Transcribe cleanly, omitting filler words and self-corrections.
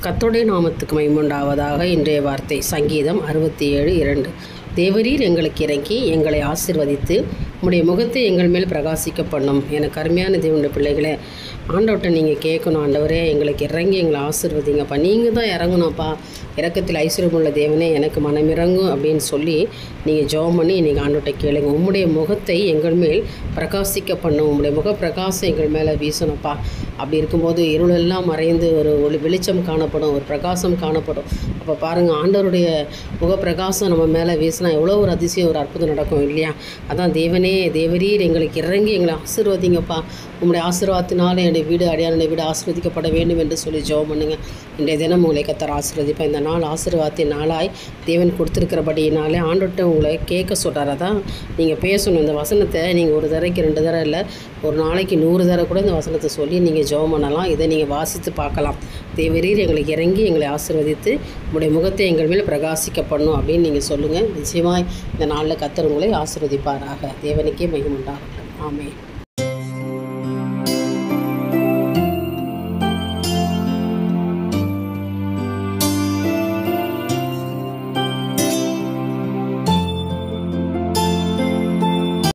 கர்த்தருடைய நாமத்துக்கு மகிமையுண்டாவதாக. இன்றைய வார்த்தை சங்கீதம் 67:2. தேவரீர் எங்களுக்கு இறங்கி எங்களை ஆசீர்வதித்து உம்முடைய முகத்தை எங்கள் மேல் பிரகாசிக்க பண்ணும். எனக்கு அருமையான தேவனுடைய பிள்ளைகளே, ஆண்டவர்கிட்ட நீங்கள் கேட்கணும், ஆண்டவரே எங்களுக்கு இறங்கி எங்களை ஆசீர்வதிங்கப்பா, நீங்கள் தான் இறங்கணும்ப்பா, இரக்கத்தில் ஐஸ்வர்யமுள்ள தேவனே எனக்கு மனமிறங்கும் அப்படின்னு சொல்லி நீங்கள் ஜெபம் பண்ணி இன்றைக்கி ஆண்டவர்கிட்ட கேளுங்க. உம்முடைய முகத்தை எங்கள் மேல் பிரகாசிக்க பண்ணும், உம்முடைய முக பிரகாசம் எங்கள் மேலே வீசணும்ப்பா. அப்படி இருக்கும்போது இருளெல்லாம் மறைந்து ஒரு வெளிச்சம் காணப்படும், ஒரு பிரகாசம் காணப்படும். அப்போ பாருங்கள், ஆண்டவருடைய முகப்பிரகாசம் நம்ம மேலே வீசினா எவ்வளோ ஒரு அதிசயம், ஒரு அற்புதம் நடக்கும் இல்லையா? அதான் தேவரீர் எங்களுக்கு இறங்கி எங்களை ஆசீர்வதிங்கப்பா, உங்களுடைய ஆசீர்வாதத்தினால என்னுடைய வீடு அடியானுடைய வீடு ஆசீர்வதிக்கப்பட வேண்டும் என்று சொல்லி ஜெபம் பண்ணுங்க. இன்றைய தினம் உங்களை கர்த்தர் ஆசீர்வதிப்பா. இந்த நாள் ஆசீர்வாதத்தின் நாளாய் தேவன் கொடுத்துருக்கிறபடியினாலே ஆண்டவர்கிட்ட உங்களை கேட்க சொல்கிறார். அதான் நீங்கள் பேசணும். இந்த வசனத்தை நீங்கள் ஒரு தடவைக்கு 2 தடவை இல்லை, ஒரு நாளைக்கு 100 தடவை கூட இந்த வசனத்தை சொல்லி நீங்கள் ஜெபம் பண்ணலாம். இதை நீங்கள் வாசித்து பார்க்கலாம். தேவரீர் எங்களுக்கு இறங்கி எங்களை ஆசீர்வதித்து உங்களுடைய முகத்தை எங்கள் மேல் பிரகாசிக்க பண்ணும் அப்படின்னு நீங்கள் சொல்லுங்கள். நிச்சயமாக இந்த நாளில் கர்த்தர் உங்களை ஆசீர்வதிப்பாராக. தேவனுக்கே மகிமை உண்டாகட்டும். ஆமென்.